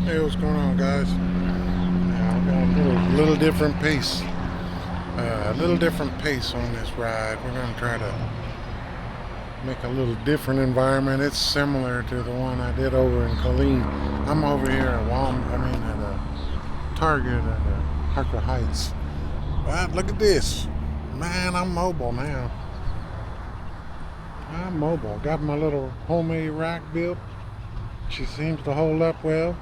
Hey, what's going on, guys? Yeah, I got a little different pace. A little different pace on this ride. We're gonna try to make a little different environment. It's similar to the one I did over in Killeen. I'm over here at at Target at Harker Heights. But look at this. Man, I'm mobile now. I'm mobile. Got my little homemade rack built. She seems to hold up well.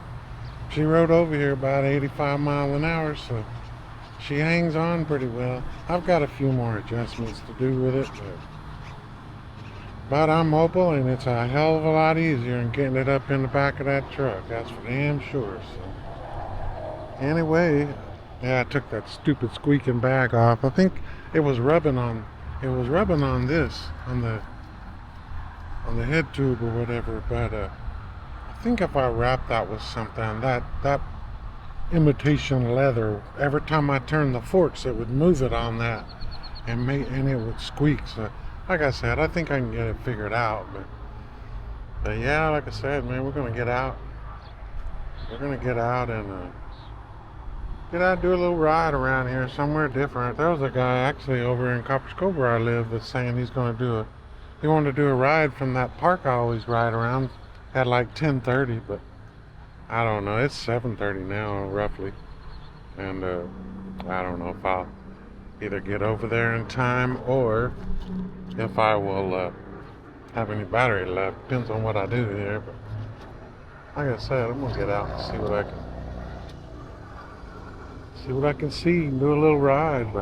She rode over here about 85 miles an hour, so she hangs on pretty well. I've got a few more adjustments to do with it, but I'm mobile and it's a hell of a lot easier than getting it up in the back of that truck. That's for damn sure. So anyway, yeah, I took that stupid squeaking bag off. I think it was rubbing on this on the head tube or whatever, but I think if I wrapped that with something, that imitation leather, every time I turned the forks, it would move it on that and it would squeak. So, like I said, I think I can get it figured out. But yeah, like I said, man, we're gonna get out. We're gonna get out and do a little ride around here somewhere different. There was a guy actually over in Copper's Cove where I live that's saying he wanted to do a ride from that park I always ride around at like 10:30, but I don't know. It's 7:30 now, roughly, and I don't know if I'll either get over there in time or if I will have any battery left. Depends on what I do here. But like I said, I'm gonna get out and see what I can see and do a little ride.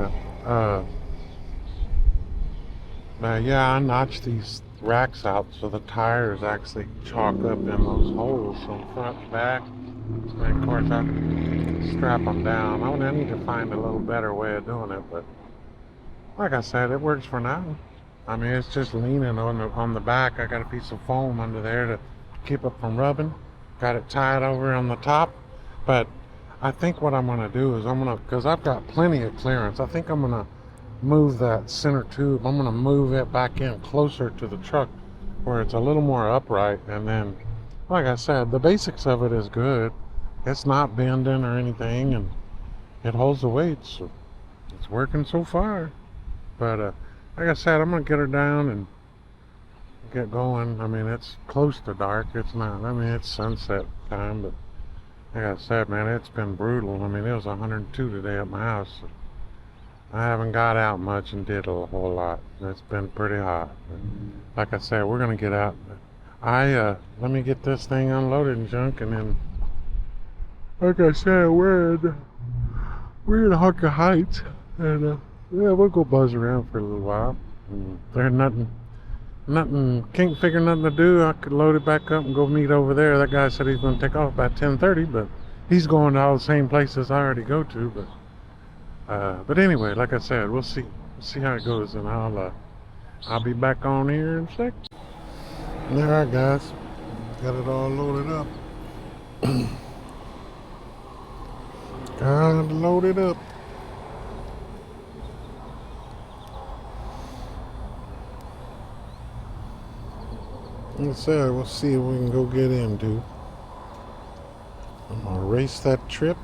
But yeah, I notched these racks out so the tires actually chalk up in those holes from front to back. And of course, I can strap them down. I need to find a little better way of doing it, but like I said, it works for now. I mean, it's just leaning on the back. I got a piece of foam under there to keep it from rubbing. Got it tied over on the top, but I think what I'm gonna do is because I've got plenty of clearance, I think I'm gonna move that center tube. I'm gonna move it back in closer to the truck where it's a little more upright, and then like I said, the basics of it is good. It's not bending or anything, and it holds the weight, so it's working so far. But like I said, I'm gonna get her down and get going. I mean, it's close to dark. It's not, I mean, it's sunset time, but like I said, man, it's been brutal. I mean, it was 102 today at my house. I haven't got out much and did a whole lot. It's been pretty hot. But like I said, we're gonna get out. Let me get this thing unloaded and junk, and then, like I said, we're in Harker Heights, and yeah, we'll go buzz around for a little while. And there's nothing, can't figure nothing to do. I could load it back up and go meet over there. That guy said he's gonna take off about 10:30, but he's going to all the same places I already go to. But anyway, like I said, we'll see how it goes, and I'll be back on here in a sec. All right, guys, got it all loaded up. Got it loaded up. Like I said, we'll see what we can go get into. I'm gonna race that trip.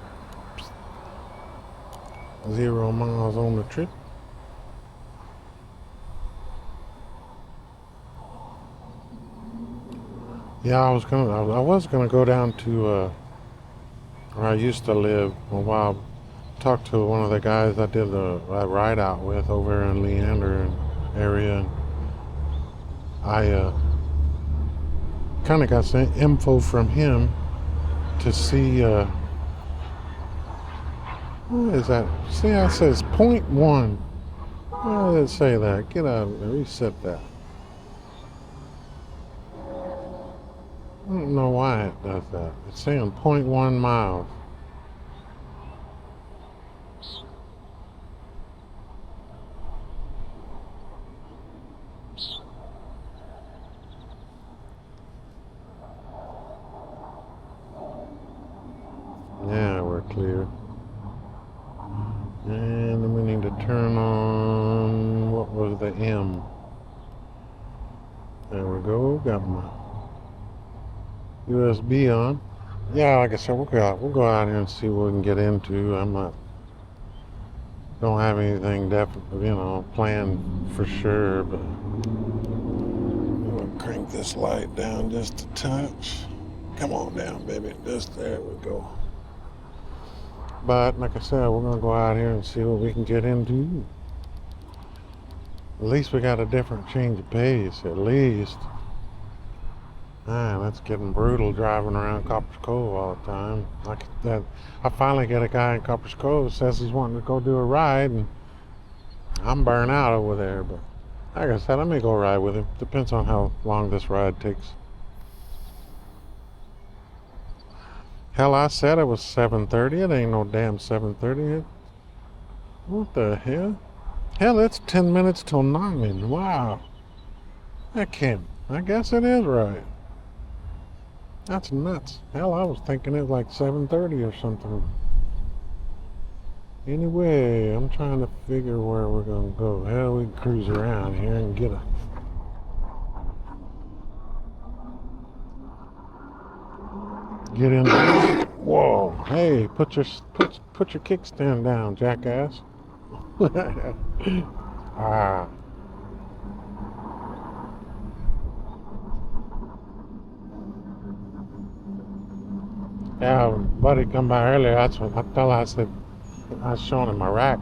0 miles on the trip. Yeah, I was gonna go down to where I used to live a while. Talk to one of the guys I did a ride out with over in Leander area. And I kind of got some info from him to see. What is that? See how it says 0.1. Why did it say that? Get out of there. Reset that. I don't know why it does that. It's saying 0.1 miles. Yeah, we're clear. And then we need to turn on, what was the M? There we go, got my USB on. Yeah, like I said, we'll go out here and see what we can get into. I'm not don't have anything definitely, planned for sure, but we'll crank this light down just a touch. Come on down, baby. Just there we go. But like I said, we're gonna go out here and see what we can get into. At least we got a different change of pace. At least. Man, that's getting brutal driving around Copper's Cove all the time. Like that, I finally get a guy in Copper's Cove says he's wanting to go do a ride, and I'm burnt out over there. But like I said, I may go ride with him. Depends on how long this ride takes. Hell, I said it was 7:30. It ain't no damn 7:30. What the hell? Hell, it's 10 minutes till 9. Wow. That can't. I guess it is right. That's nuts. Hell, I was thinking it was like 7:30 or something. Anyway, I'm trying to figure where we're gonna go. Hell, we can cruise around here and get in. Whoa! Hey, put your kickstand down, jackass. Ah. Yeah, buddy come by earlier. That's what I said. I was showing him my rack.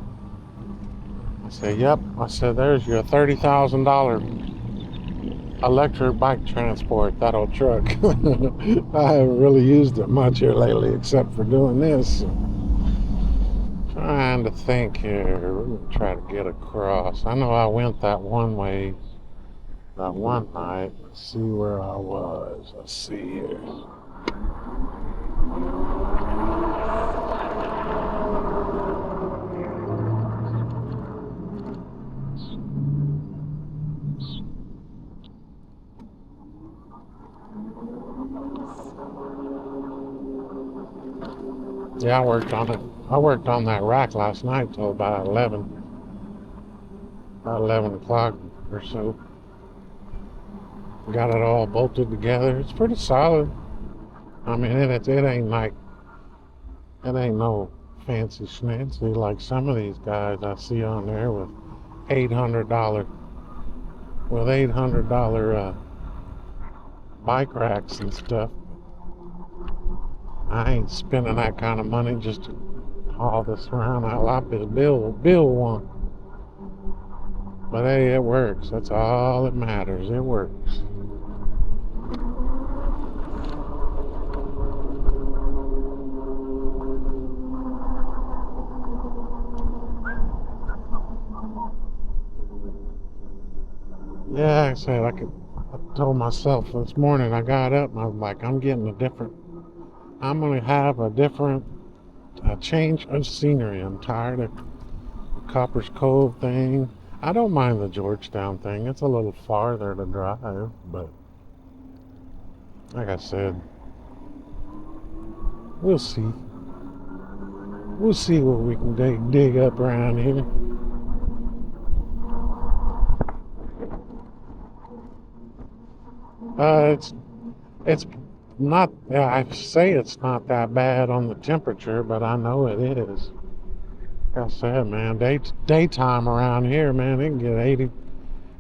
I said, "Yep." I said, "There's your $30,000 electric bike transport. That old truck." I haven't really used it much here lately, except for doing this. Trying to think here. We're gonna try to get across. I know I went that one way that one night. Let's see where I was. Let's see here. Yeah, I worked on it. I worked on that rack last night till about 11 o'clock or so. Got it all bolted together. It's pretty solid. I mean, it ain't like, it ain't no fancy schmancy like some of these guys I see on there with $800, $800 bike racks and stuff. I ain't spending that kind of money just to haul this around. I'll build one. But hey, it works. That's all that matters. It works. Yeah, I said I told myself this morning I got up and I was like, I'm gonna have a different change of scenery. I'm tired of the Copper's Cove thing. I don't mind the Georgetown thing. It's a little farther to drive, but like I said, we'll see. We'll see what we can dig up around here. It's not. I say it's not that bad on the temperature, but I know it is. Like I said, man, daytime around here, man, it can get 80,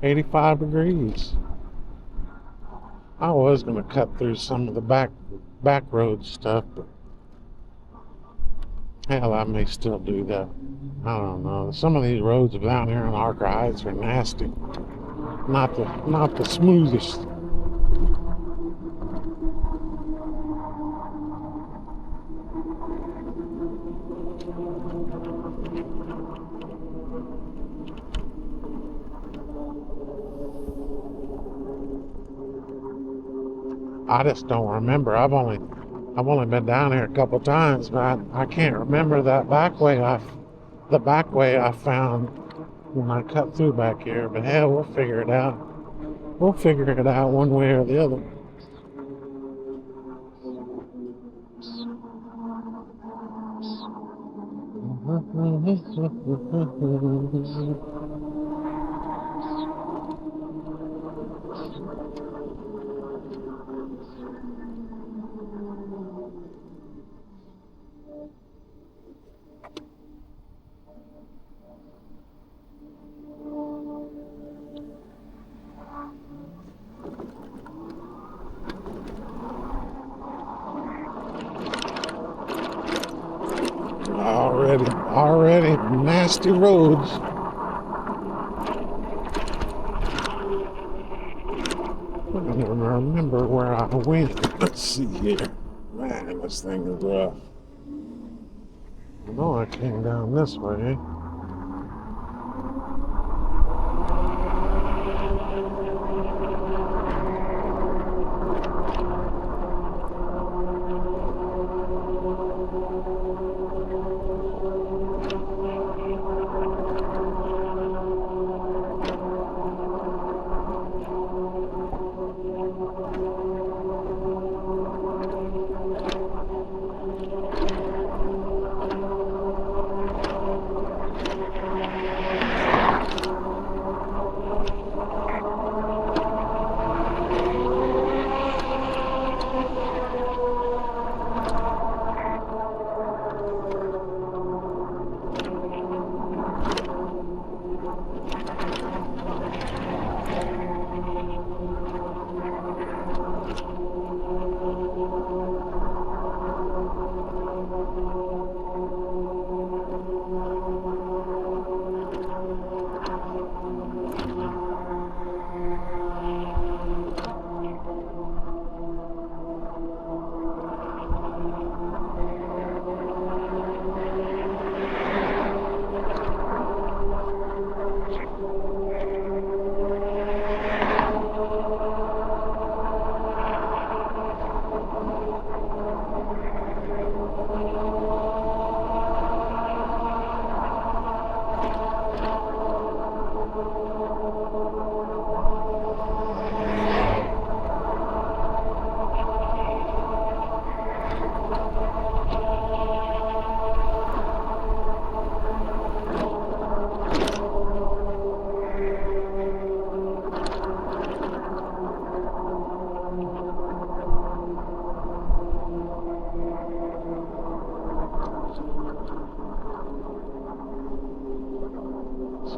85 degrees. I was gonna cut through some of the back road stuff, but hell, I may still do that. I don't know. Some of these roads down here in Archer Heights are nasty. Not the smoothest. I just don't remember. I've only been down here a couple times, but I can't remember the back way I found when I cut through back here. But hell, we'll figure it out. We'll figure it out one way or the other. already nasty roads. I don't even remember where I went. Let's see here. Man, this thing is rough. I know I came down this way.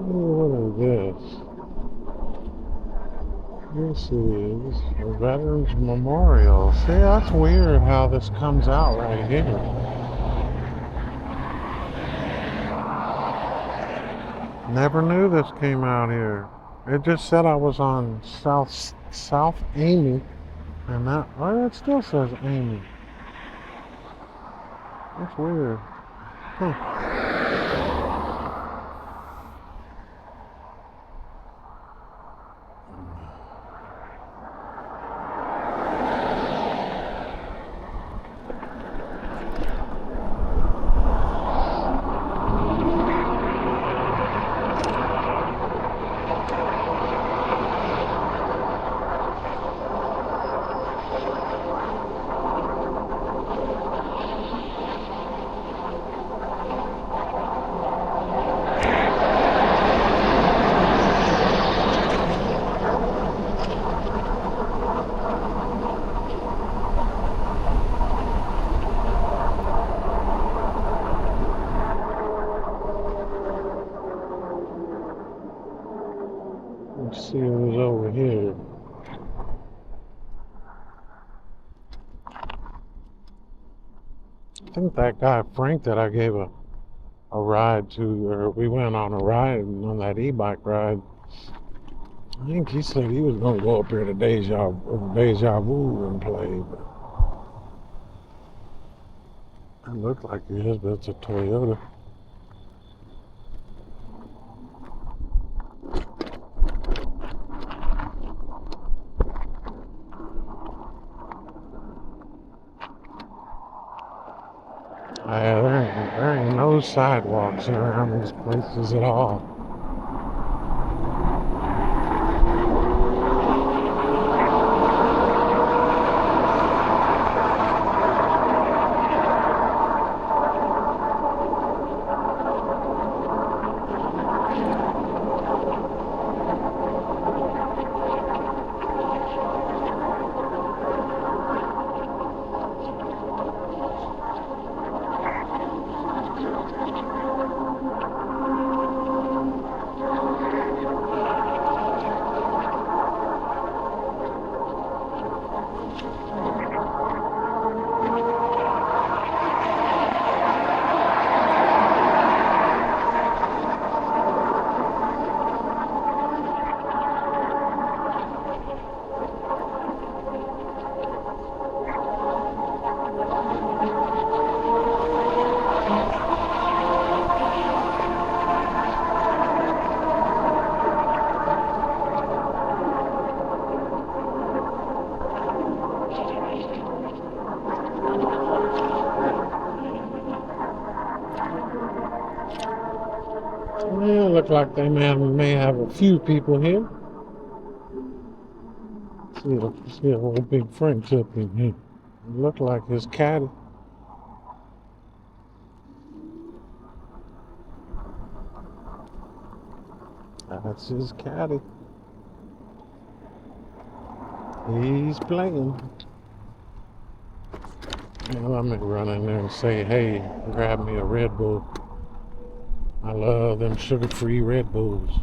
What is this? This is a Veterans Memorial. See, that's weird how this comes out right here. Never knew this came out here. It just said I was on South Amy, and it still says Amy. That's weird. Huh. Let's see who's over here. I think that guy Frank that I gave a ride to, or we went on a ride on that e-bike ride. I think he said he was gonna go up here to Deja Vu and play, but it looked like it is, but it's a Toyota. There ain't no sidewalks around these places at all. Look like they may have a few people here. See a little big French up in here. Look like his caddy. That's his caddy. He's playing. Well, I'm gonna run in there and say, hey, grab me a Red Bull. I love them sugar-free Red Bulls.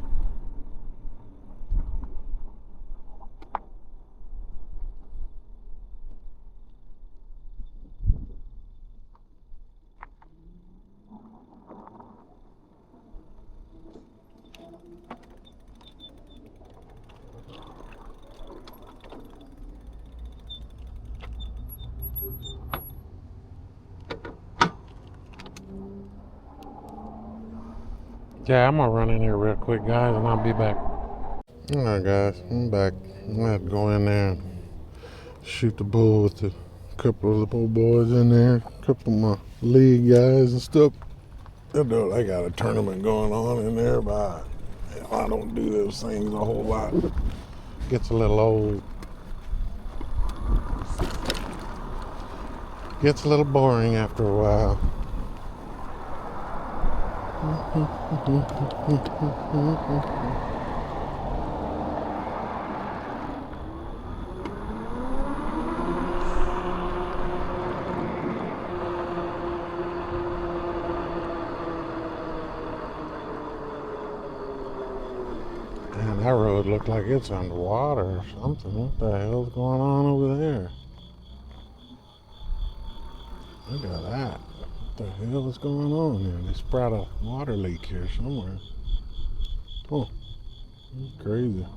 Yeah, I'm gonna run in here real quick, guys, and I'll be back. Alright, guys, I'm back. I'm gonna have to go in there and shoot the bull with a couple of the bull boys in there, a couple of my league guys and stuff. They got a tournament going on in there, but I don't do those things a whole lot. Gets a little old. Gets a little boring after a while. Man, that road looked like it's underwater or something. What the hell's going on over there? Look at that. What the hell is going on here? They sprout a water leak here somewhere. Oh, that's crazy.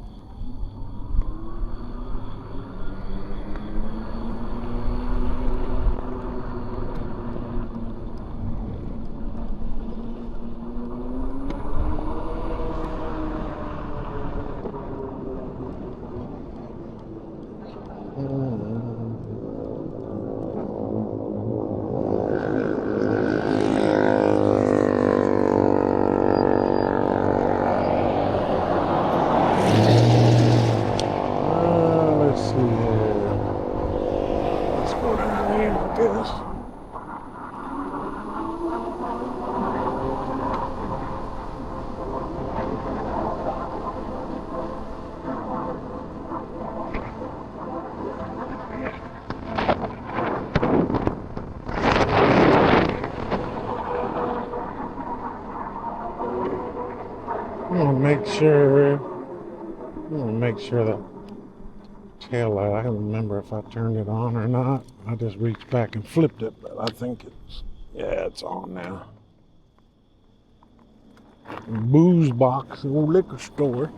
I'm gonna make sure that tail light, I don't remember if I turned it on or not. I just reached back and flipped it, but I think it's on now. Booze box, old liquor store.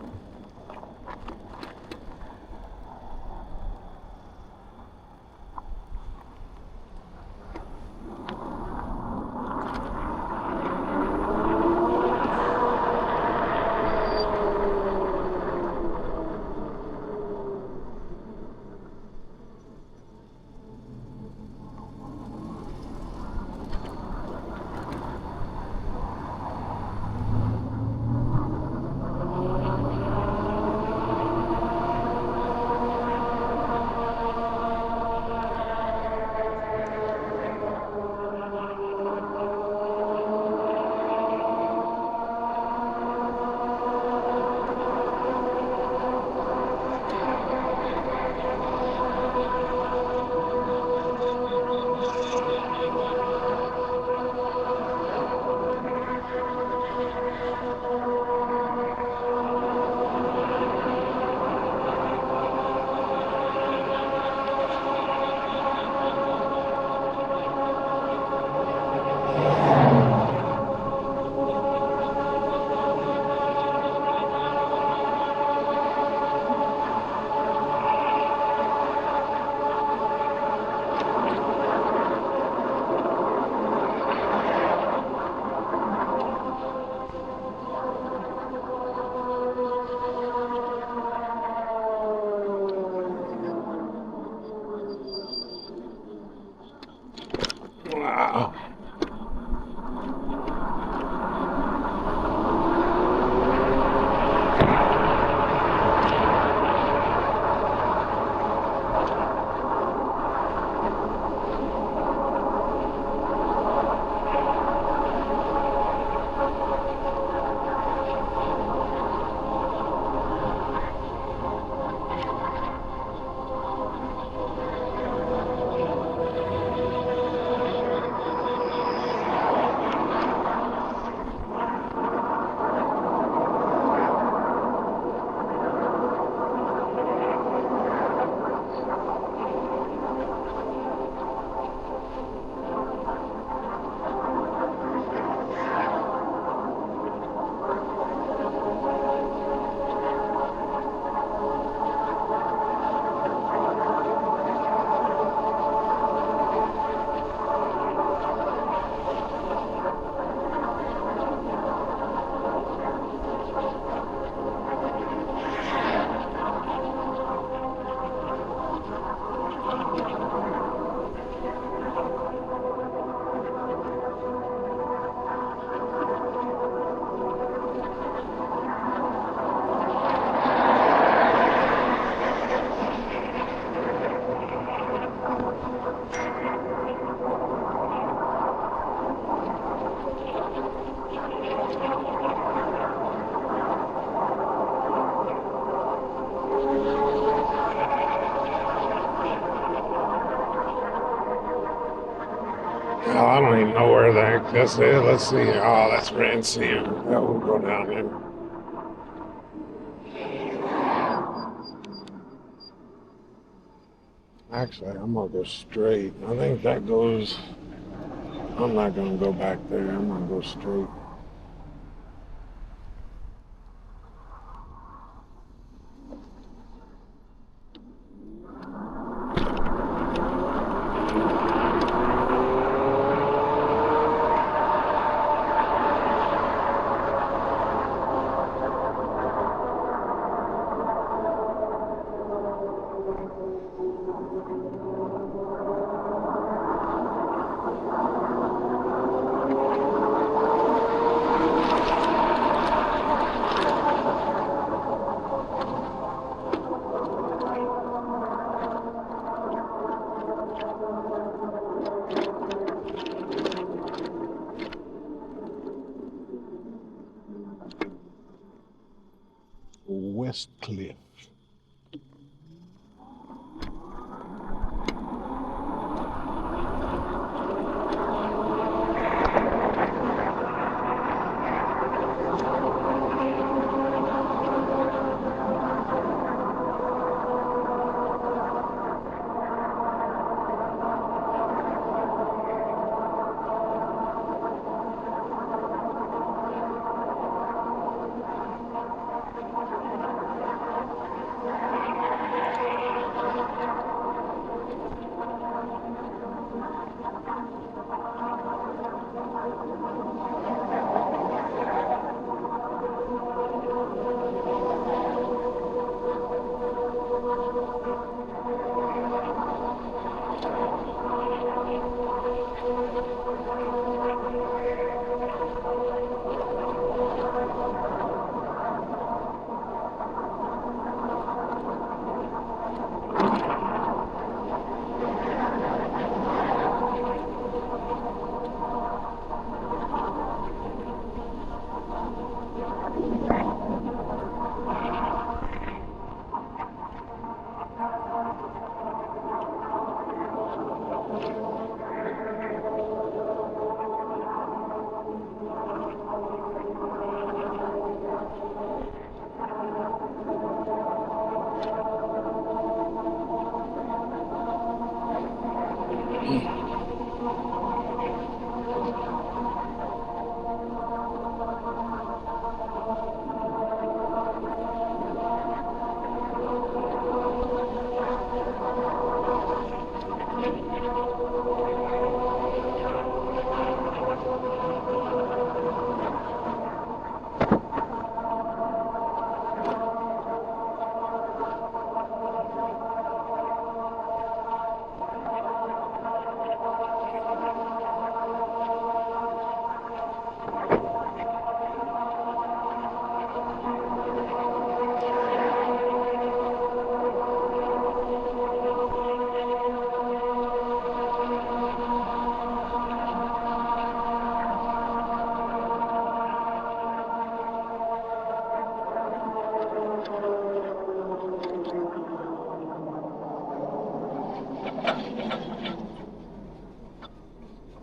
Wow. hell, I don't even know where the heck this is. Let's see. Oh, that's Rancier. Yeah, we'll go down there. Actually, I'm gonna go straight. I think that goes. I'm not gonna go back there. I'm gonna go straight. West Cliff.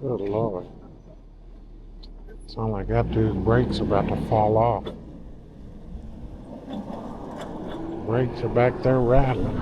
Good Lord. Sound like that dude's brakes about to fall off. Brakes are back there rattling.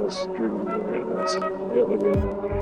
the street. Look at this. Yeah, look at it.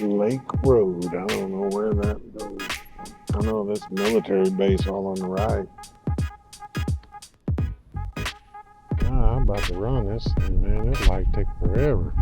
Lake Road. I don't know where that goes. I know this military base all on the right. I'm about to run this thing, man. This might take forever.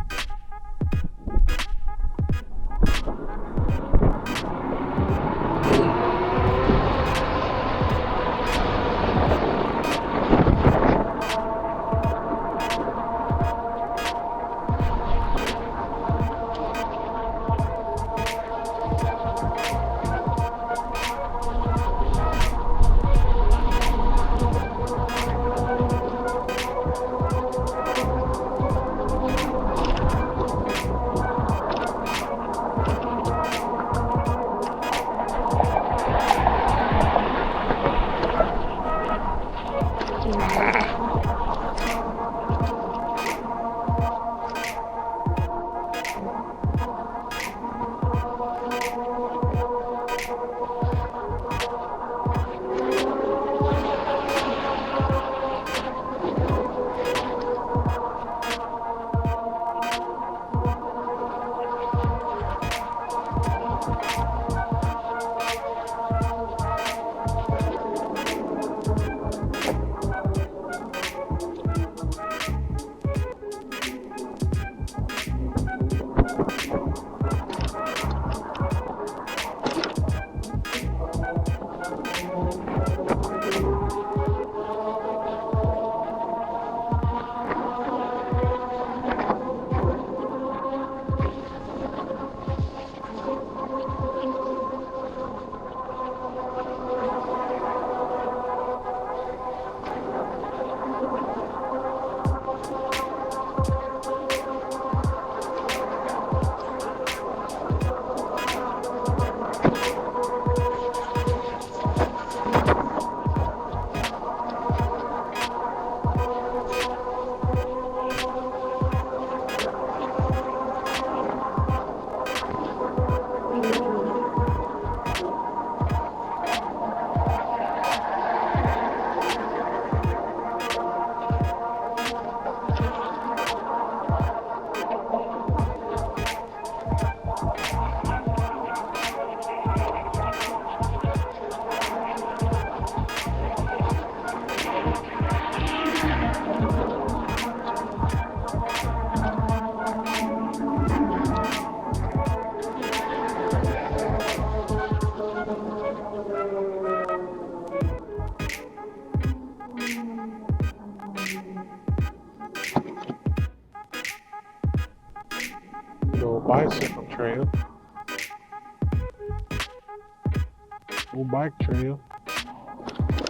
bicycle trail. Old bike trail.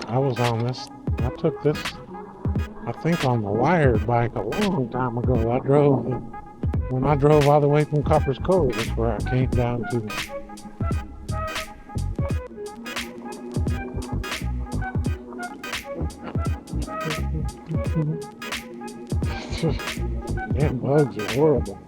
I was on this. I took this, I think, on the wired bike a long time ago. When I drove all the way from Copper's Cove, that's where I came down to. Damn bugs are horrible.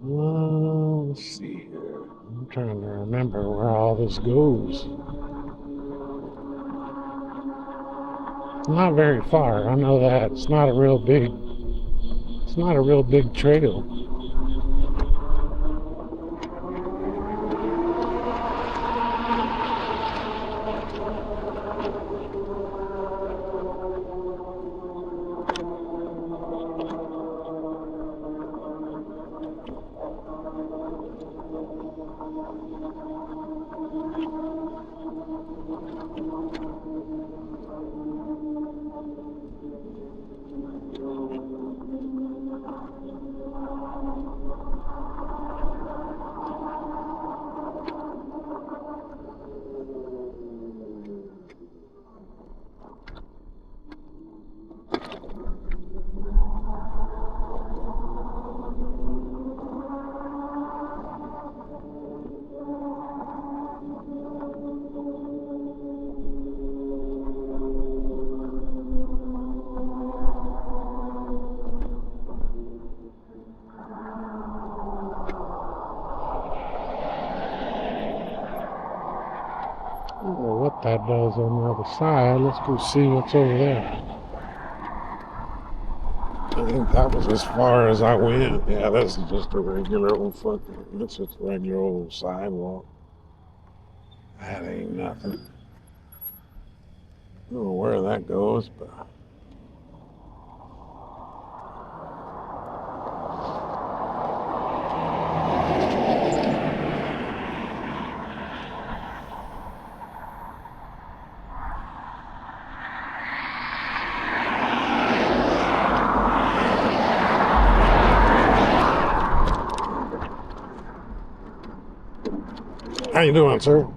Let's see here. I'm trying to remember where all this goes. Not very far. I know that. It's not a real big trail. I don't know what that does on the other side. Let's go see what's over there. I think that was as far as I went. Yeah, this is just a regular old fucking, it's just a regular old sidewalk. That ain't nothing. I don't know where that goes, but how you doing, sir?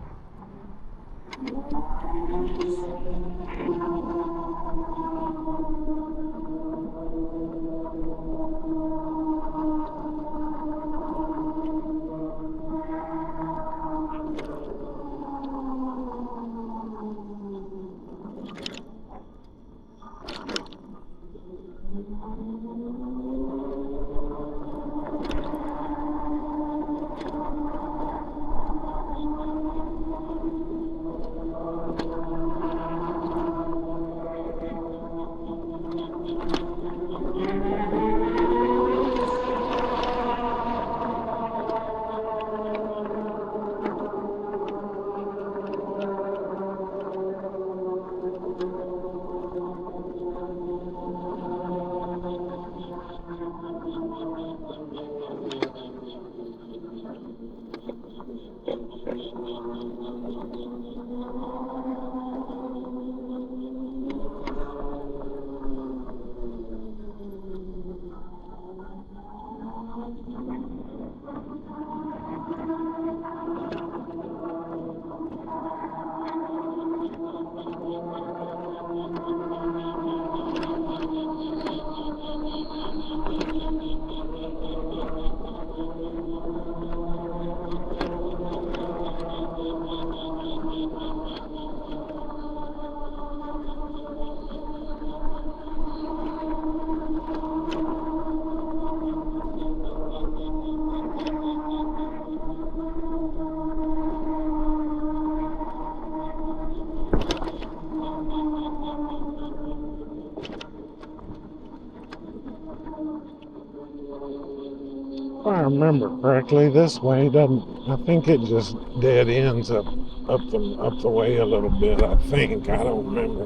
If I remember correctly, this way doesn't. I think it just dead ends up the way a little bit. I think. I don't remember.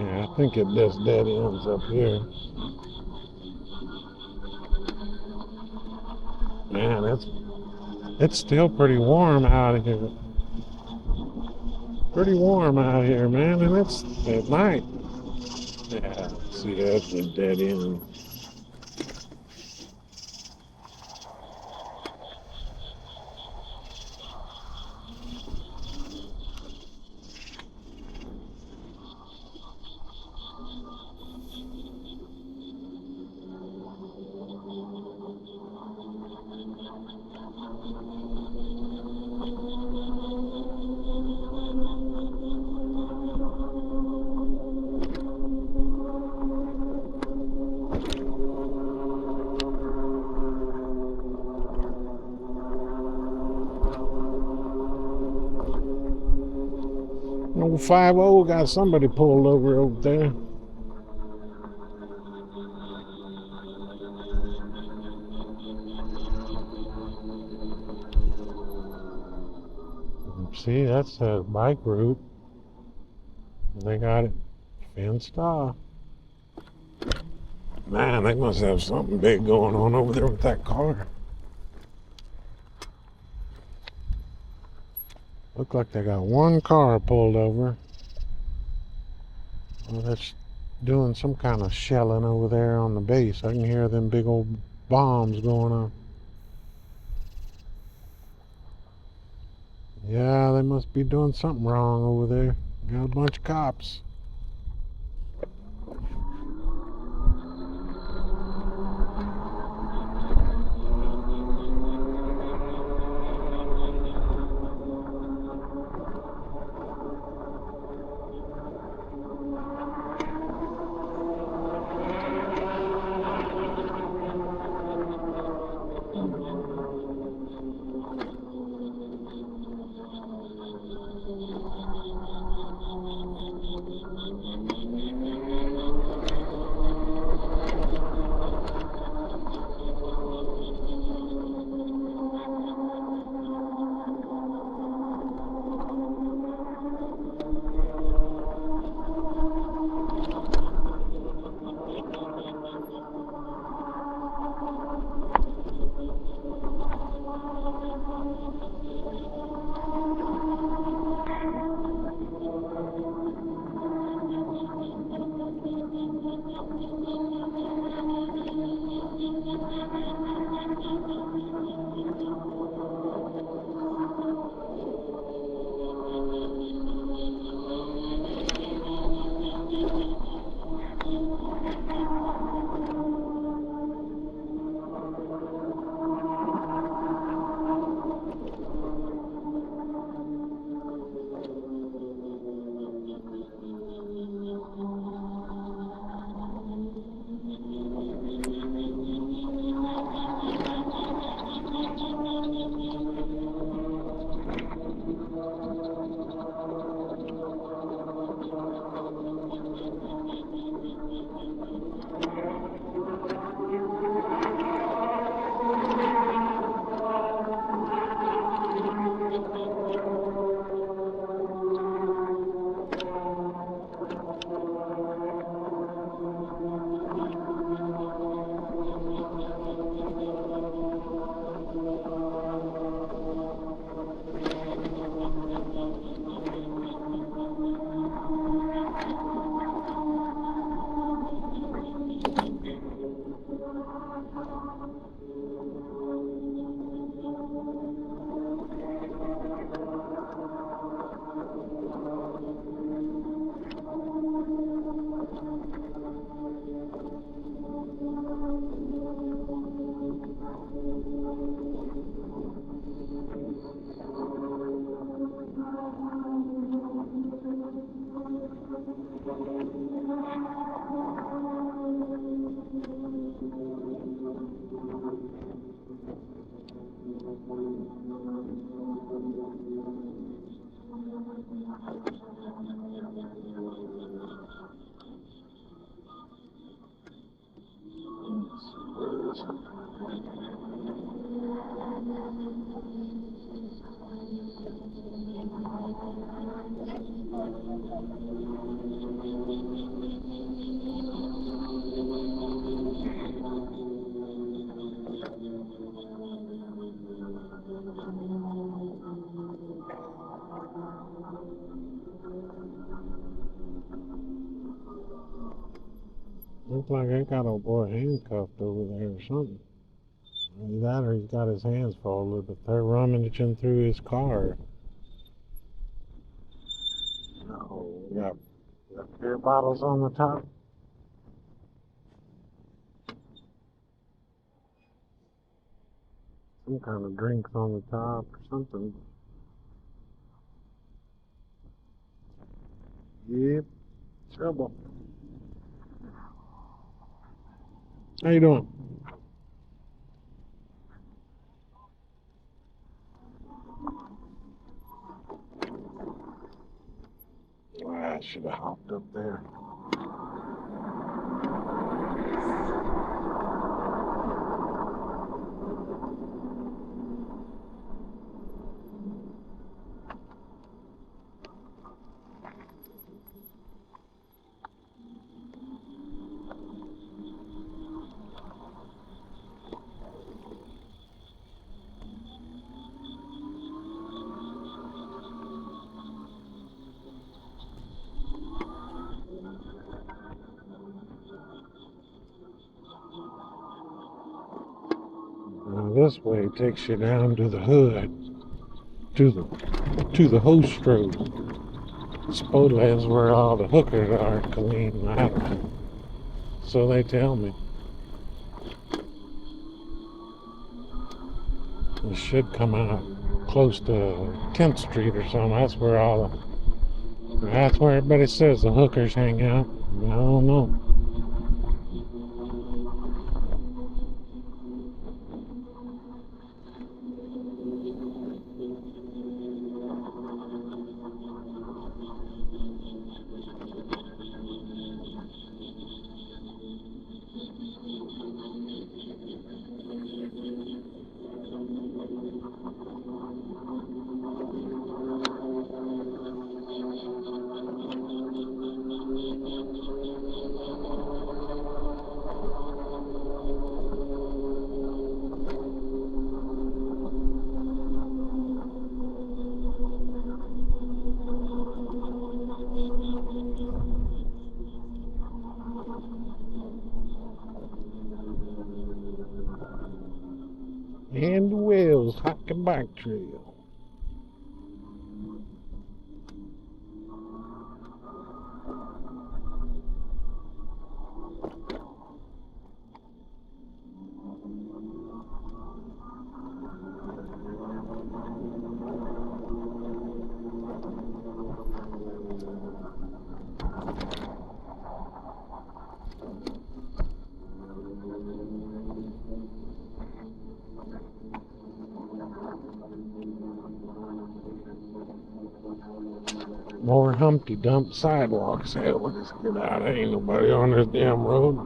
Yeah, I think it just dead ends up here. Man, it's still pretty warm out here. Pretty warm out here, man, and it's at night. Yeah, see, that's the dead end. Old 5-0 got somebody pulled over there. See, that's a bike route. They got it fenced off. Man, they must have something big going on over there with that car. Look like they got one car pulled over. Well, that's doing some kind of shelling over there on the base. I can hear them big old bombs going on. Yeah, they must be doing something wrong over there. Got a bunch of cops. Looks like they got old boy handcuffed over there or something. Either that or he's got his hands folded, but they're rummaging through his car. Oh, we got beer bottles on the top. Some kind of drinks on the top or something. Yep, trouble. How you doing? Well, I should have hopped up there. Now this way takes you down to the hood, to the host road. Supposedly that's where all the hookers are, Killeen. I don't know. So they tell me. This should come out close to 10th Street or something. That's where everybody says the hookers hang out. I don't know. And the Wells hike and bike trail. More Humpty Dump sidewalks. Hell, let's get out. There ain't nobody on this damn road.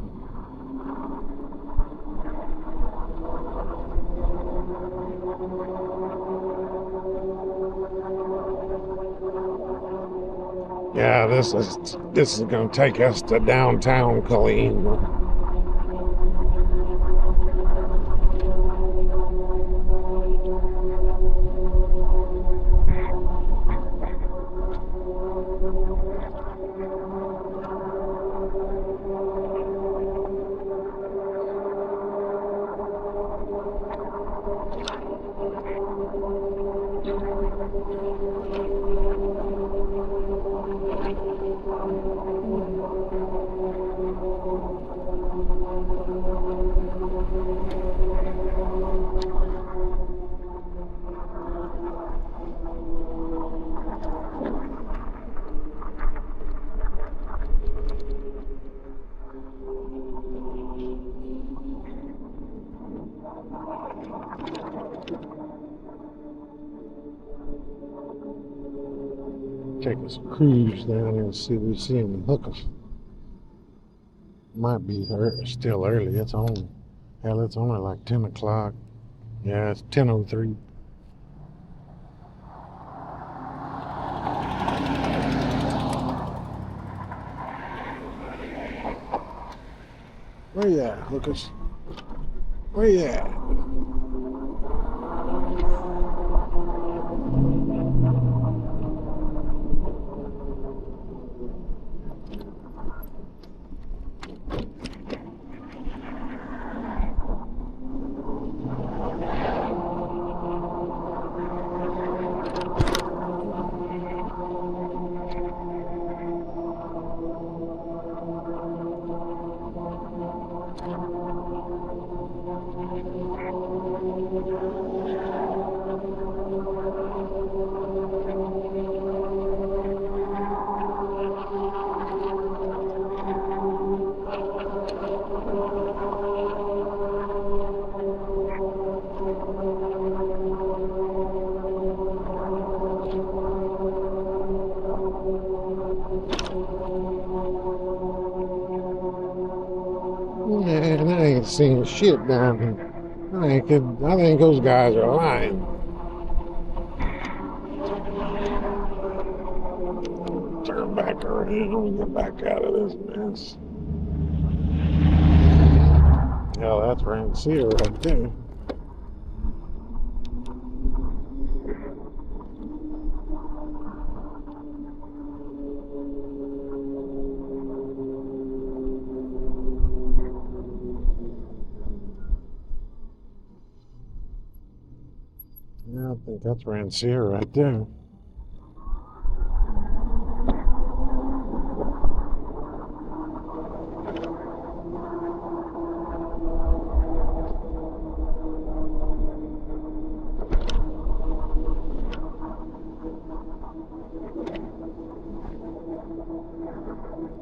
Yeah, this is gonna take us to downtown Killeen. Take us a cruise down here and see if we see any hookers. Might be still early. It's only like 10 o'clock. Yeah, it's 10:03. Where you at, hookers? Where you at? seeing shit down here. I think those guys are lying. Turn back around and get back out of this mess. Hell, that's Rancia right there. Yeah, I think that's Rancia right there.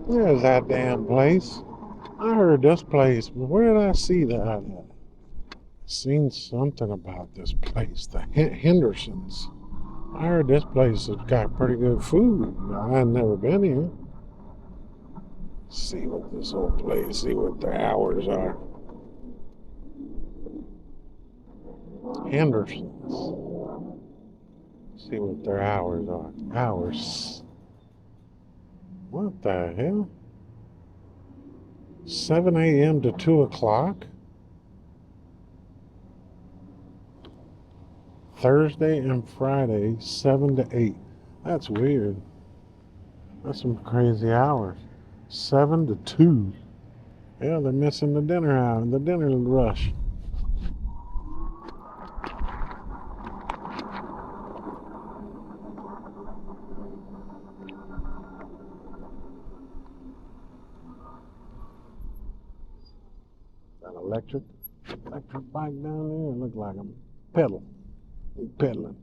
There's that damn place. I heard this place, but where did I see that at? Seen something about this place, the Hendersons. I heard this place has got pretty good food. I had never been here. See what this whole place, see what their hours are. Hendersons. See what their hours are. Hours. What the hell? 7 a.m. to 2 o'clock? Thursday and Friday, 7 to 8. That's weird. That's some crazy hours. 7 to 2. Yeah, they're missing the dinner hour, the dinner rush. That electric bike down there, it looked like a pedal. Pedaling.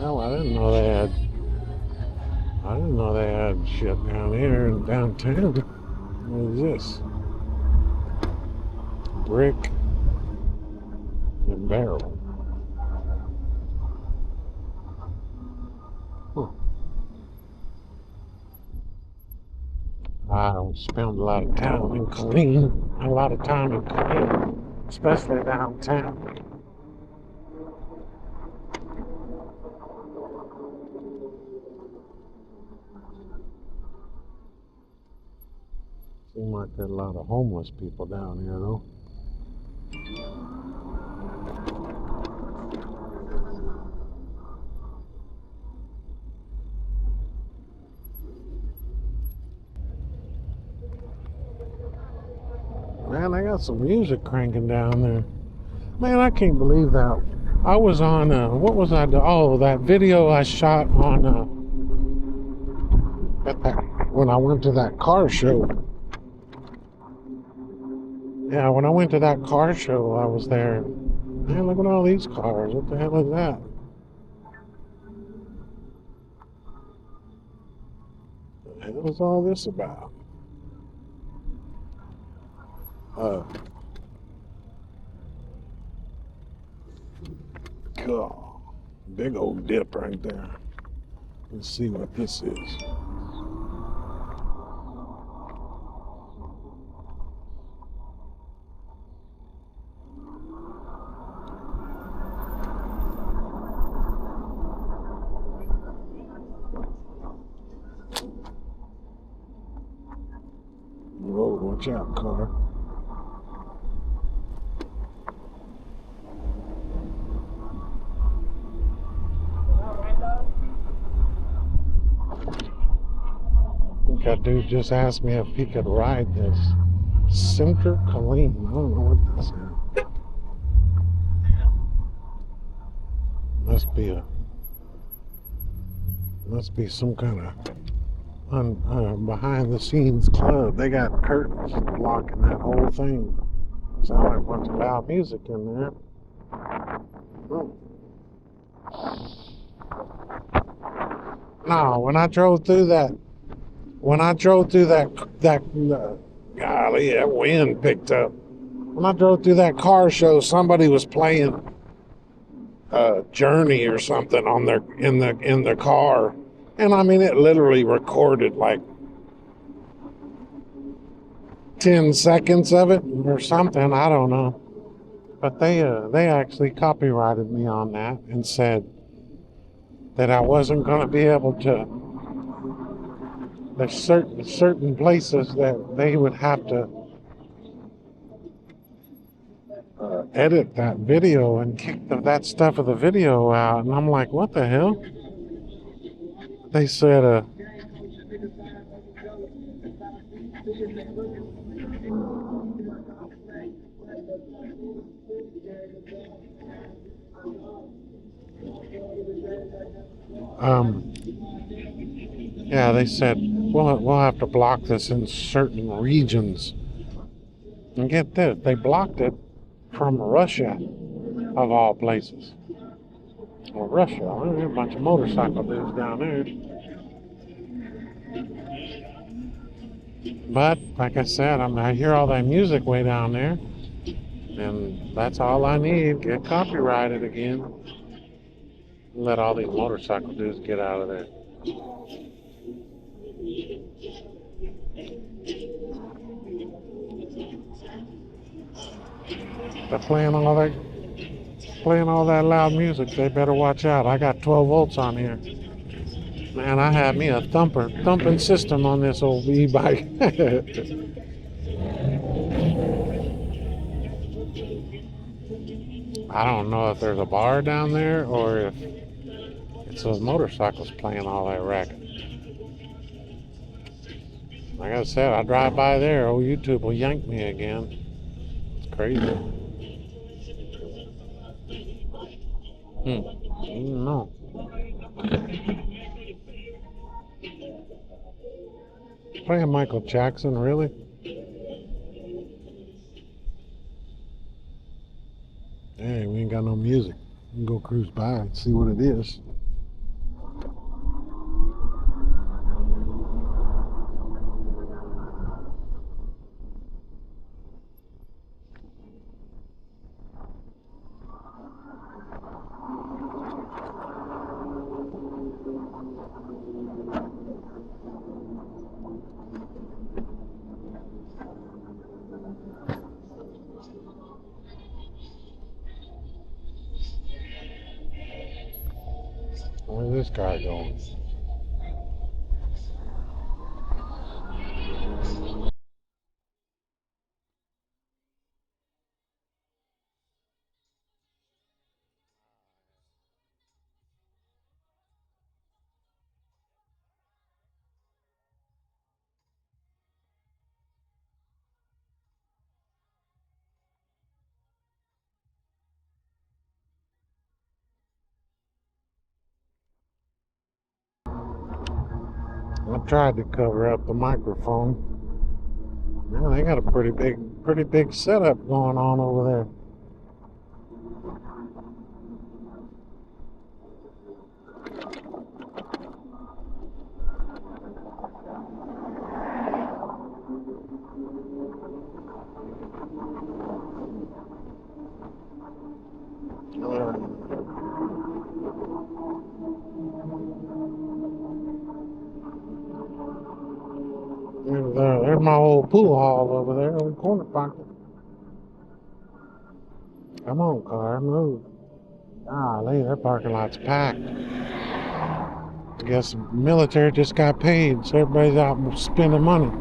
Oh, I didn't know they had shit down here in downtown. What is this? Brick and barrel. Huh. I don't spend a lot of time in Killeen. Especially downtown. Seems like there's a lot of homeless people down here, though. Man, I got some music cranking down there. Man, I can't believe that. I was on, what was I doing? Oh, that video I shot on, when I went to that car show. Yeah, when I went to that car show, I was there. Man, look at all these cars. What the hell is that? What the hell is all this about? God, big old dip right there. Let's see what this is. Watch out, car. I think that dude just asked me if he could ride this Center Killeen. I don't know what this is. Must be some kind of behind the scenes club. They got curtains blocking that whole thing. Sound like a bunch of loud music in there. Oh. No, when I drove through that, golly, that wind picked up. When I drove through that car show, somebody was playing Journey or something on their in the car, and I mean it literally recorded like 10 seconds of it or something. I don't know, but they actually copyrighted me on that and said that I wasn't going to be able to. There's certain places that they would have to edit that video and kick that stuff of the video out, and I'm like, what the hell? They said, yeah, they said, we'll have to block this in certain regions. And get this, they blocked it from Russia, of all places. Well, Russia, there's a bunch of motorcycle dudes down there. But, like I said, I hear all that music way down there, and that's all I need. Get copyrighted again. Let all these motorcycle dudes get out of there. They're playing all that loud music. They better watch out. I got 12 volts on here. Man, I had me a thumping system on this old e-bike. I don't know if there's a bar down there or if it's those motorcycles playing all that racket. Like I said, I drive by there, oh, YouTube will yank me again. It's crazy. I don't know. Playing Michael Jackson, really? Hey, we ain't got no music. We can go cruise by and see what it is. Where's this guy going? I tried to cover up the microphone. Man, they got a pretty big setup going on over there. There's my old pool hall over there in the corner pocket. Come on, car, move. Golly, their parking lot's packed. I guess the military just got paid, so everybody's out spending money.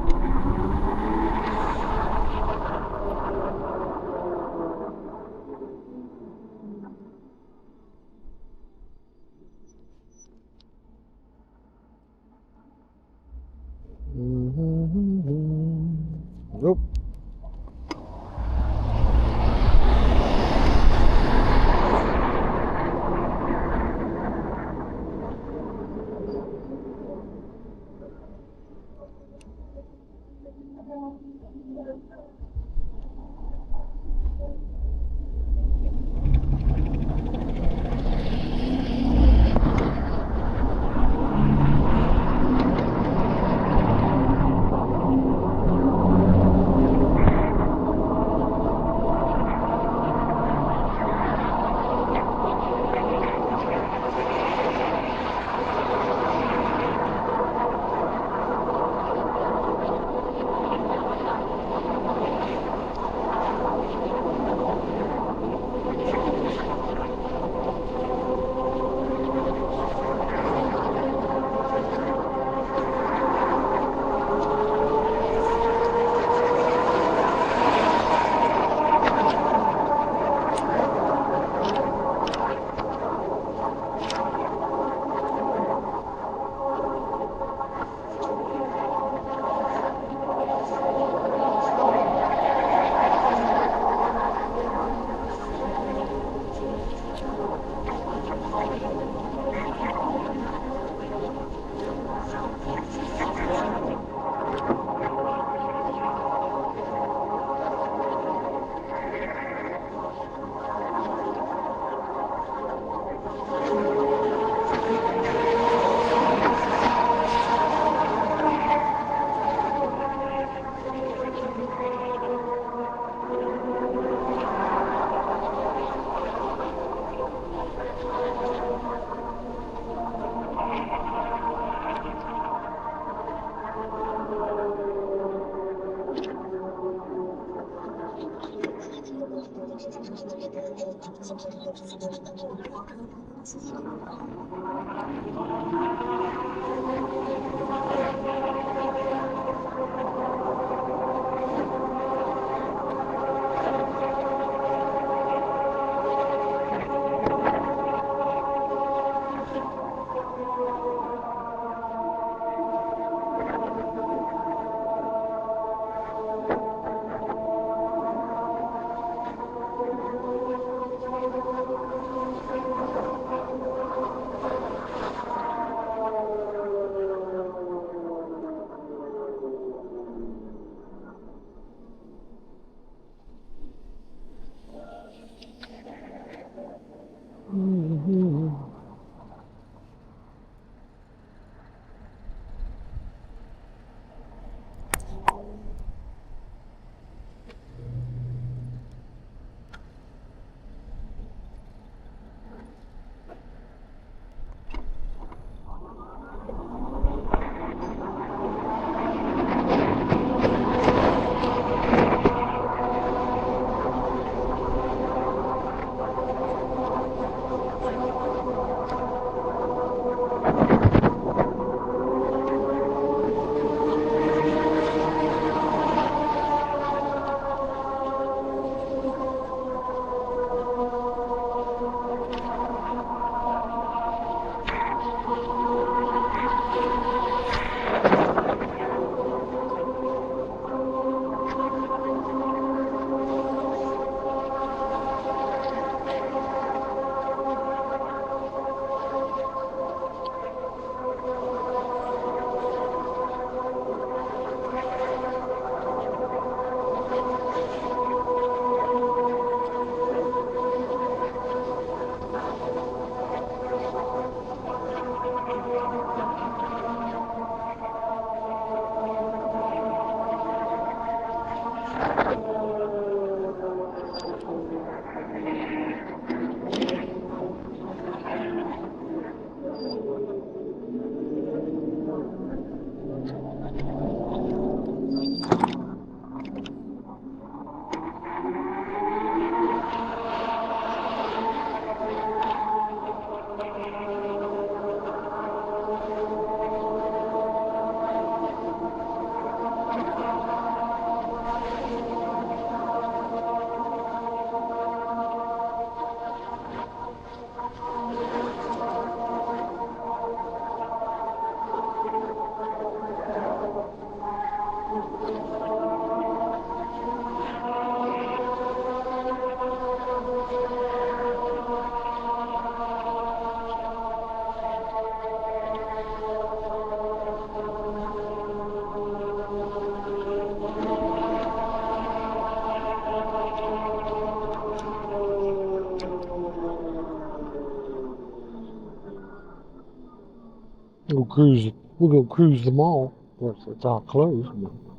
We'll cruise. We'll go cruise the mall. Of course, it's all closed.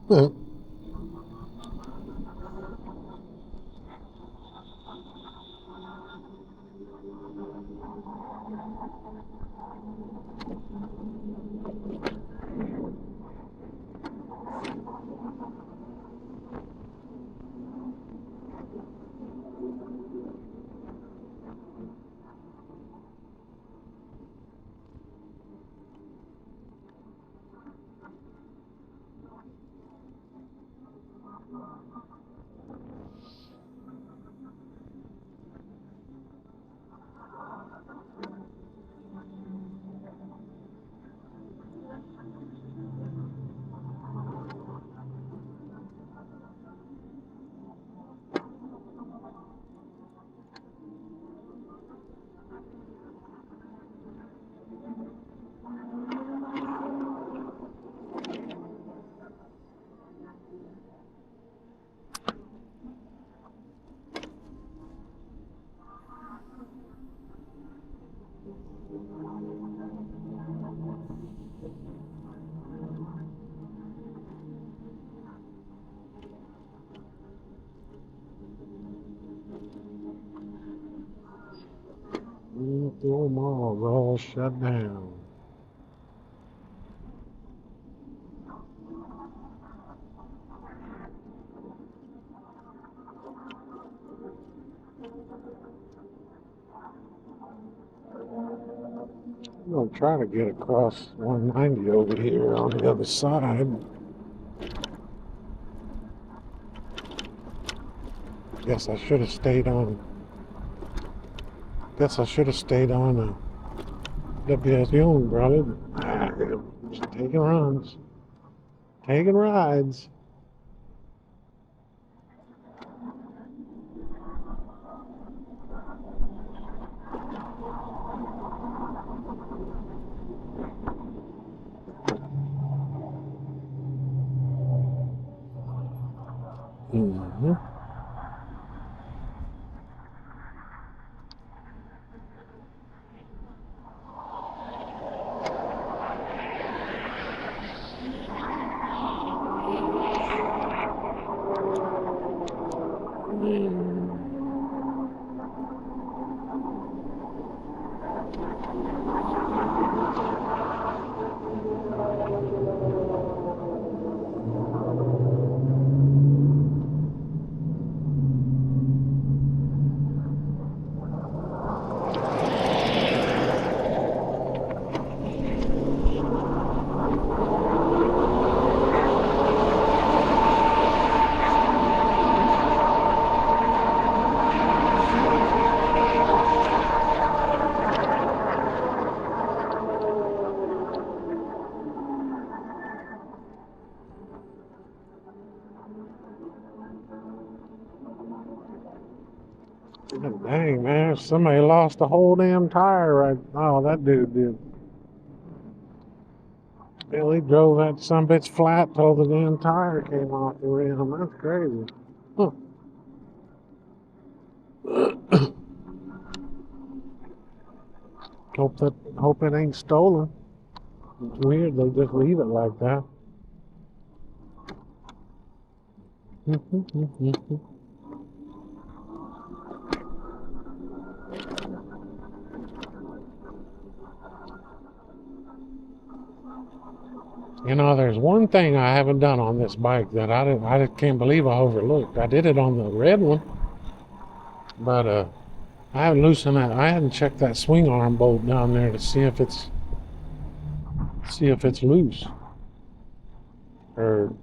But, The old mall's all shut down. I'm gonna try to get across 190 over here on the other side. Guess I should have stayed on. WSU, brother. Just taking runs, taking rides. Mm-hmm. Dang, man, somebody lost a whole damn tire right. Oh, that dude did. Billy drove that sumbitch flat till the damn tire came off the rim. That's crazy. Huh. Hope it ain't stolen. It's weird they just leave it like that. You know, there's one thing I haven't done on this bike that I can't believe I overlooked. I did it on the red one, but I haven't loosened that. I hadn't checked that swing arm bolt down there to see if it's loose, or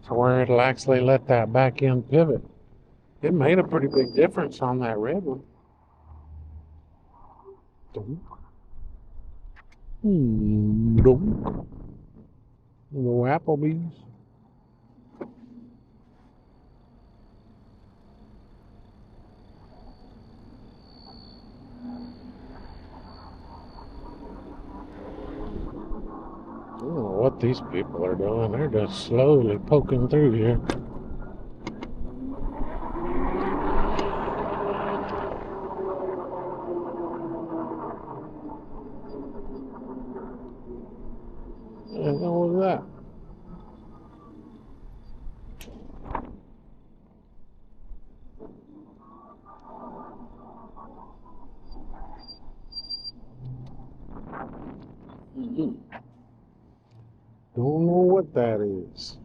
to where it'll actually let that back end pivot. It made a pretty big difference on that red one. Donk. Little Applebee's. I don't know what these people are doing. They're just slowly poking through here. What the hell was that? Don't know what that is.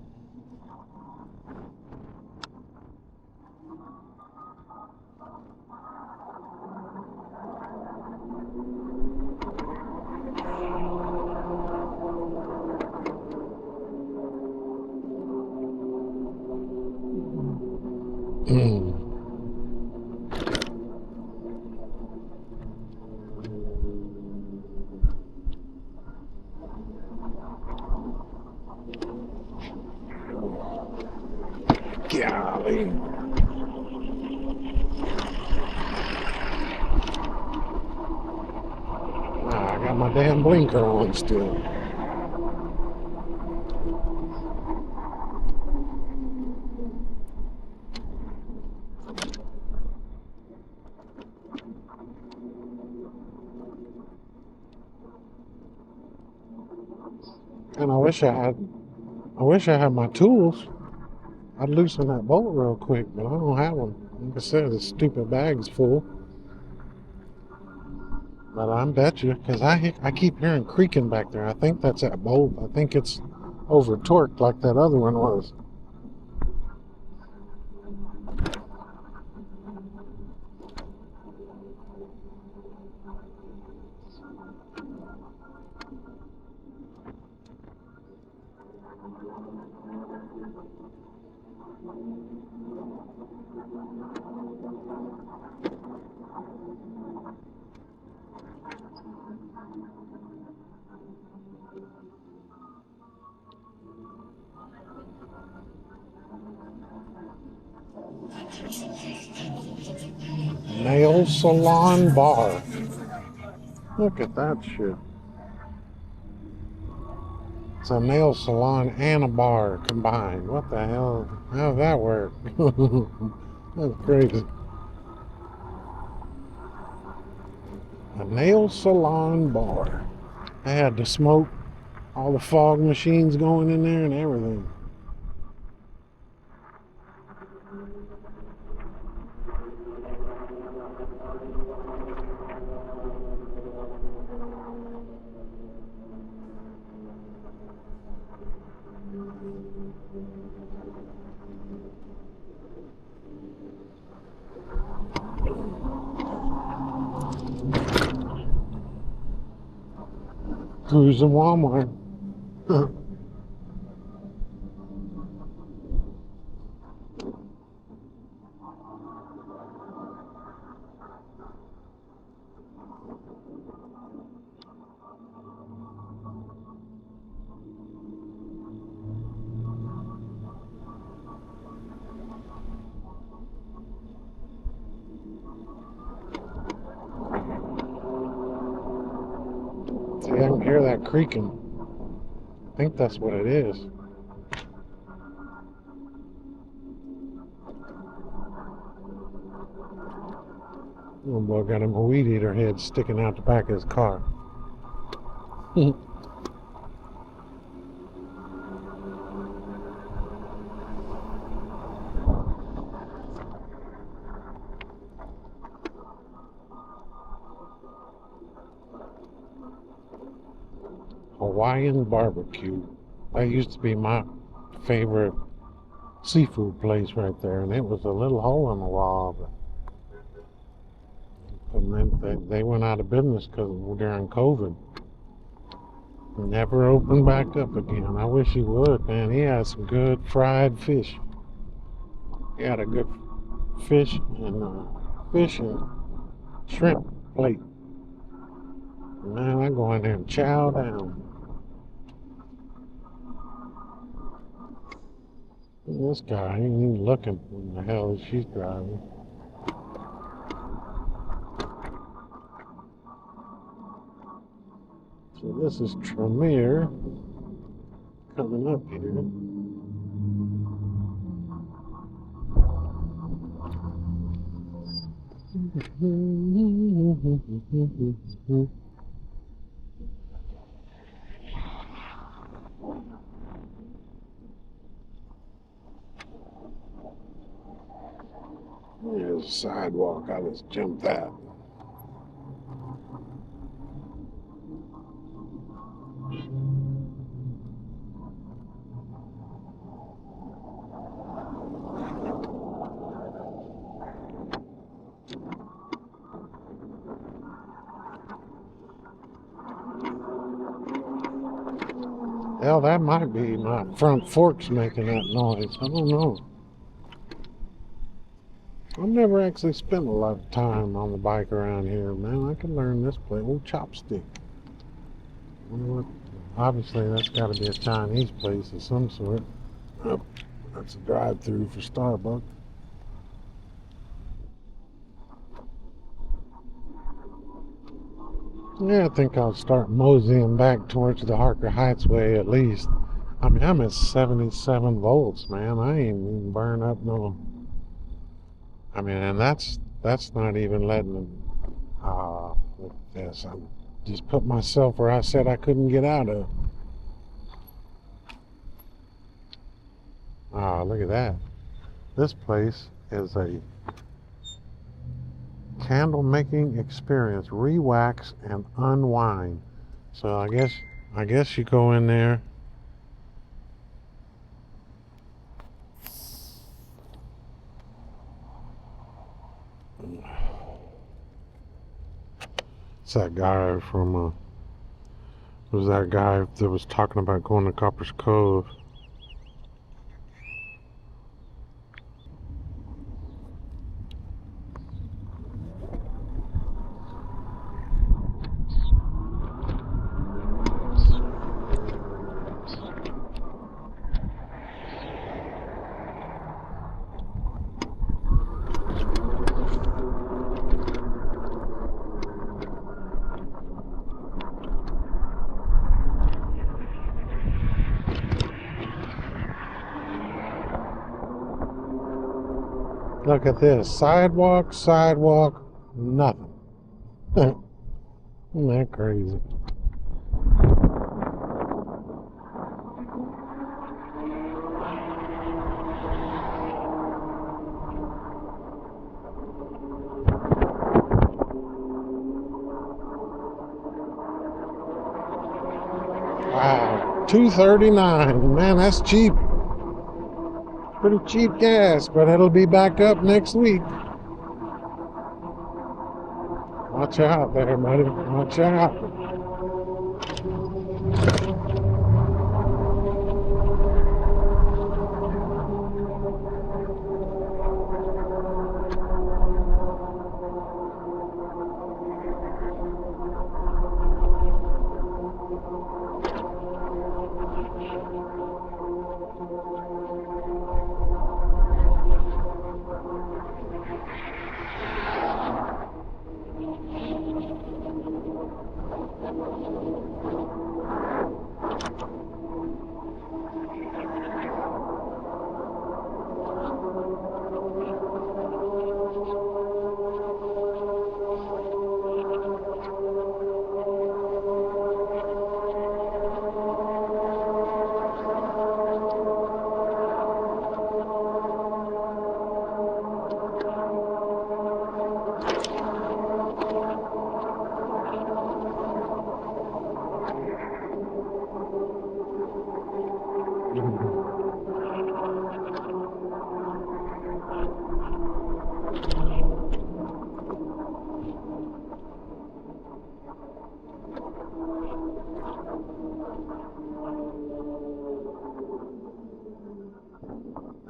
Golly. I got my damn blinker on still. And I wish I had my tools. I'd loosen that bolt real quick, but I don't have them. Like I said, the stupid bag's full. But I bet you, because I keep hearing creaking back there. I think that's that bolt. I think it's over torqued like that other one was. Nail salon bar. Look at that shit. It's a nail salon and a bar combined. What the hell? How does that work? That's crazy. A nail salon bar. They had the smoke, all the fog machines going in there and everything. Cruising Walmart. See, I can hear that creaking. I think that's what it is. Little boy got him a weed eater head sticking out the back of his car. Hawaiian barbecue. That used to be my favorite seafood place right there, and it was a little hole in the wall. But they went out of business because during COVID. Never opened back up again. I wish he would, man. He had some good fried fish. He had a good fish and shrimp plate. Man, I go in there and chow down. This guy ain't even looking what the hell is she driving. So this is Tremere coming up here. There's a sidewalk. I just jumped that. Hell, that might be my front forks making that noise. I don't know. I've never actually spent a lot of time on the bike around here, man. I could learn this place. Old Chopstick. I wonder what, obviously, that's got to be a Chinese place of some sort. Oh, that's a drive-through for Starbucks. Yeah, I think I'll start moseying back towards the Harker Heights way at least. I mean, I'm at 77 volts, man. I ain't even burn up no. I mean, and that's not even letting them. Look at this. I just put myself where I said I couldn't get out of. Look at that. This place is a candle making experience. Re-wax and unwind. So I guess you go in there. It's that guy from it was that guy that was talking about going to Copper's Cove. Look at this. Sidewalk, sidewalk, nothing. Isn't that crazy? Wow. $2.39. Man, that's cheap. Pretty cheap gas, but it'll be back up next week. Watch out there, buddy. Watch out.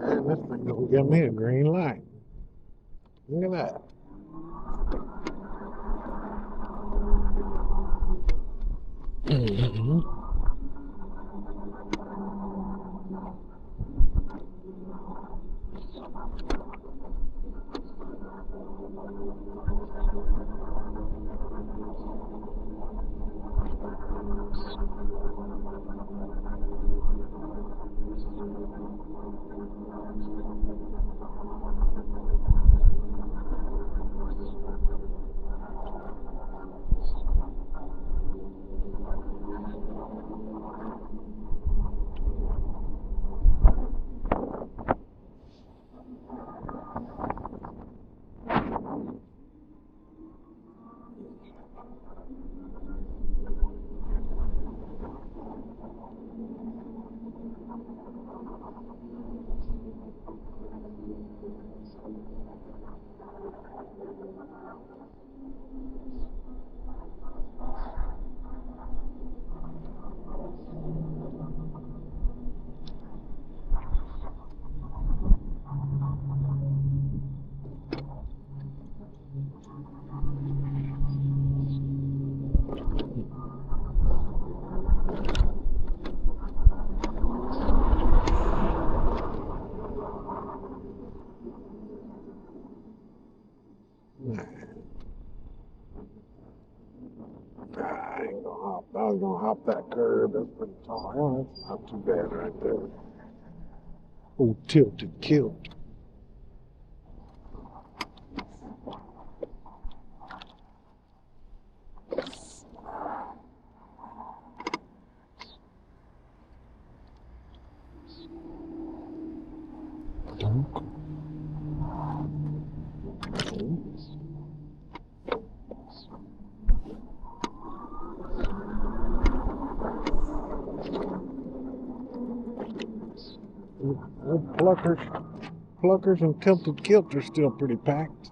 Man, this thing gonna give me a green light. Look at that. I was gonna hop that curb. That's pretty tall. Yeah, that's not too bad right there. Oh, tilted kilt. Dunk. Pluckers and tilted kilt are still pretty packed.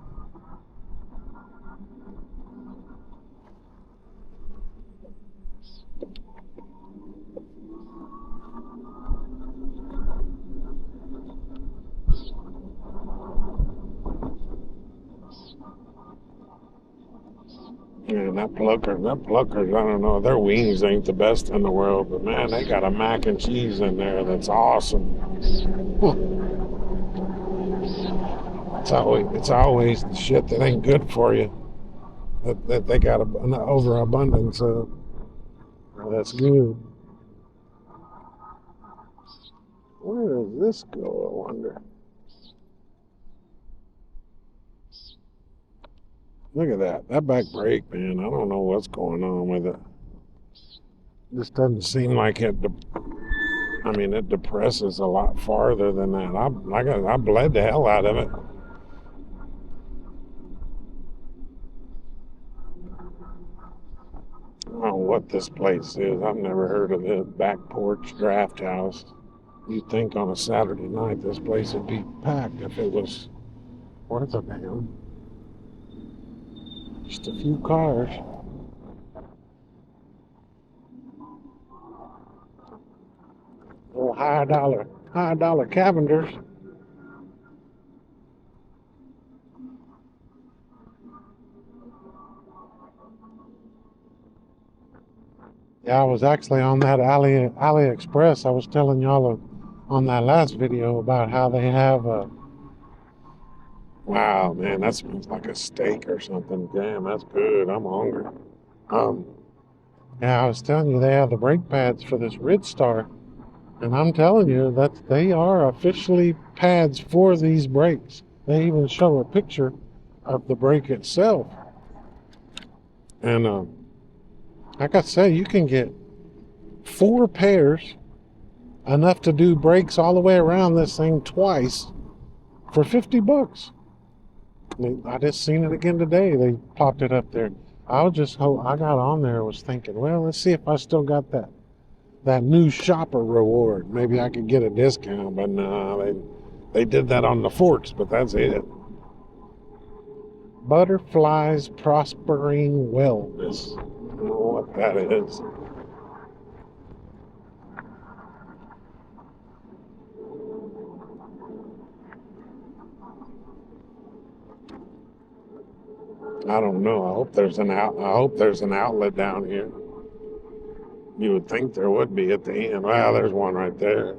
Man, that pluckers, I don't know, their wings ain't the best in the world, but man, they got a mac and cheese in there that's awesome. It's always the shit that ain't good for you that they got an overabundance of. That's good. Where does this go, I wonder? Look at that. That back brake, man. I don't know what's going on with it. This doesn't seem like it. I mean, it depresses a lot farther than that. I bled the hell out of it. I don't know what this place is. I've never heard of the back porch draft house. You'd think on a Saturday night this place would be packed if it was worth a damn. Just a few cars. Little high dollar Cavenders. Yeah, I was actually on that AliExpress. I was telling y'all on that last video about how they have a. Wow, man, that smells like a steak or something. Damn, that's good. I'm hungry. Yeah, I was telling you they have the brake pads for this Ridstar, and I'm telling you that they are officially pads for these brakes. They even show a picture of the brake itself. And like I say, you can get 4 pairs, enough to do brakes all the way around this thing twice, for $50. I just seen it again today. They popped it up there. I got on there, was thinking, well, let's see if I still got that new shopper reward. Maybe I could get a discount, but no, they did that on the forks, but that's it. Butterflies Prospering Wellness. I don't know what that is. I don't know. I hope there's an outlet down here. You would think there would be at the end. Well, there's one right there.